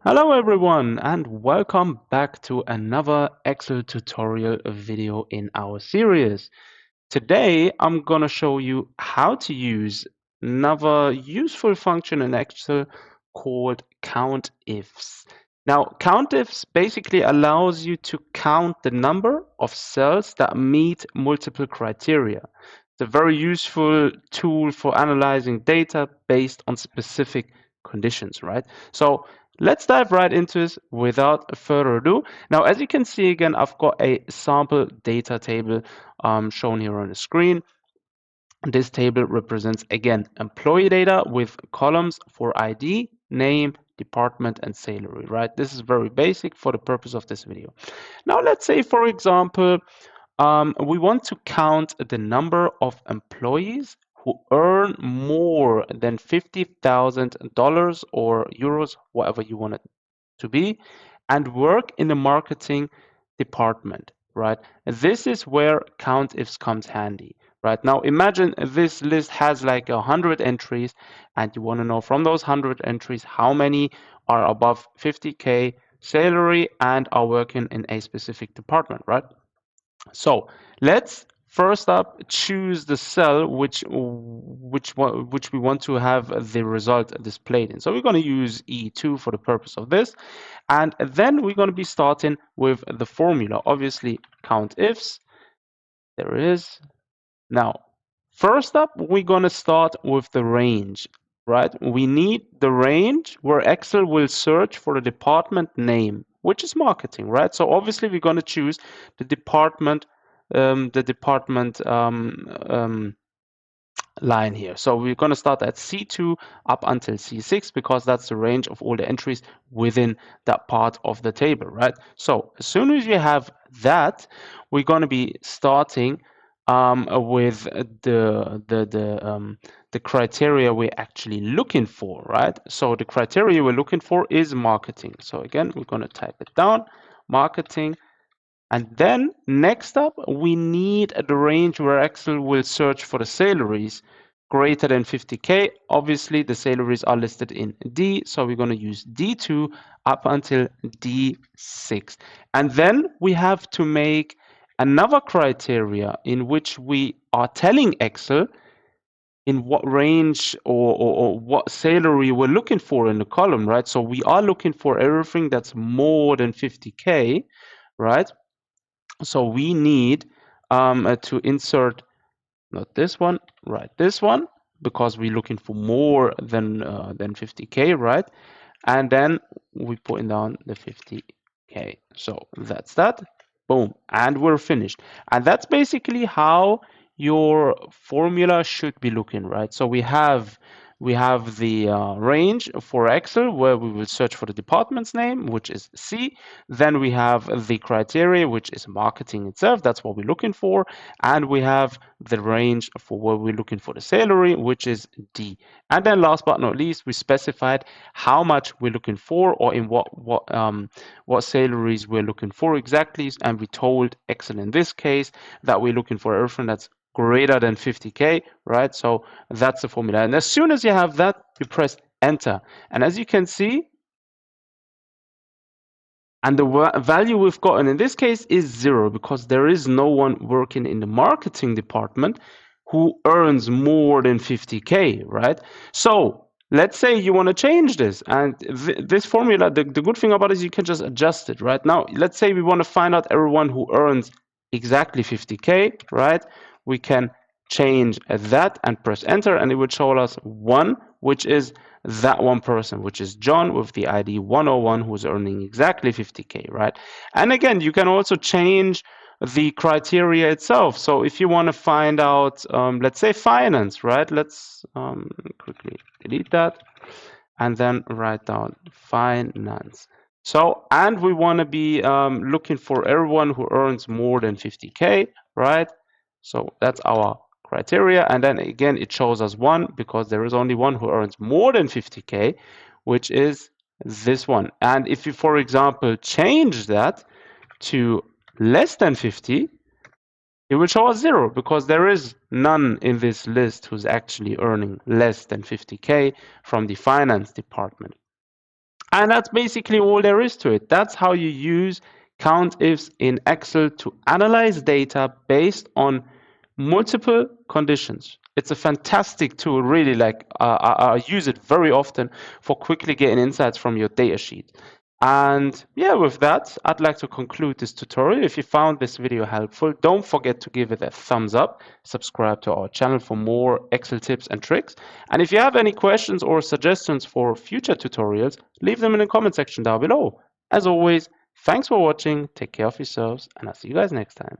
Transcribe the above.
Hello everyone and welcome back to another Excel tutorial video in our series. Today I'm gonna show you how to use another useful function in Excel called COUNTIFS. Now COUNTIFS basically allows you to count the number of cells that meet multiple criteria. It's a very useful tool for analyzing data based on specific conditions, right? So let's dive right into this without further ado. Now, as you can see again, I've got a sample data table shown here on the screen. This table represents again employee data with columns for ID, name, department, and salary, right? This is very basic for the purpose of this video. Now, let's say, for example, we want to count the number of employees who earn more than $50,000 or euros, whatever you want it to be, and work in the marketing department, right? This is where COUNTIFS comes handy, right? Now imagine this list has like 100 entries, and you want to know from those 100 entries how many are above 50K salary and are working in a specific department, right? So let's first up choose the cell which we want to have the result displayed in. So we're going to use E2 for the purpose of this, and then we're going to be starting with the formula. Obviously, COUNTIFS. There it is. Now, first up, we're going to start with the range, right? We need the range where Excel will search for the department name, which is marketing, right? So obviously, we're going to choose the department line here. So we're going to start at C2 up until C6 because that's the range of all the entries within that part of the table, right? So as soon as you have that, we're going to be starting with the criteria we're actually looking for, right? So the criteria we're looking for is marketing. So again, we're going to type it down, marketing. And then next up, we need the range where Excel will search for the salaries greater than 50K. Obviously, the salaries are listed in D, so we're going to use D2 up until D6. And then we have to make another criteria in which we are telling Excel in what range or what salary we're looking for in the column, right? So we are looking for everything that's more than 50K, right? So we need to insert not this one, right? This one, because we're looking for more than 50K, right? And then we put down the 50K. So that's that. Boom, and we're finished. And that's basically how your formula should be looking, right? So we have the range for Excel where we will search for the department's name, which is C. Then we have the criteria, which is marketing itself. That's what we're looking for. And we have the range for where we're looking for the salary, which is D. And then last but not least, we specified how much we're looking for or in what salaries we're looking for exactly. And we told Excel in this case that we're looking for everything that's greater than 50K, right? So that's the formula. And as soon as you have that, you press enter. And as you can see, and the value we've gotten in this case is 0 because there is no one working in the marketing department who earns more than 50K, right? So let's say you want to change this, and this formula, the good thing about it is you can just adjust it, right? Now, let's say we want to find out everyone who earns exactly 50K, right? We can change that and press enter, and it would show us 1, which is that one person, which is John with the ID 101, who's earning exactly 50K, right? And again, you can also change the criteria itself. So if you want to find out, let's say finance, right? Let's quickly delete that and then write down finance. So, and we want to be looking for everyone who earns more than 50K, right? So that's our criteria. And then again, it shows us 1 because there is only one who earns more than 50K, which is this one. And if you, for example, change that to less than 50, it will show us 0 because there is none in this list who's actually earning less than 50K from the finance department. And that's basically all there is to it. That's how you use COUNTIFs in Excel to analyze data based on multiple conditions. It's a fantastic tool, really. Like I use it very often for quickly getting insights from your data sheet. And yeah, with that, I'd like to conclude this tutorial. If you found this video helpful, don't forget to give it a thumbs up, subscribe to our channel for more Excel tips and tricks. And if you have any questions or suggestions for future tutorials, leave them in the comment section down below. As always, thanks for watching, take care of yourselves, and I'll see you guys next time.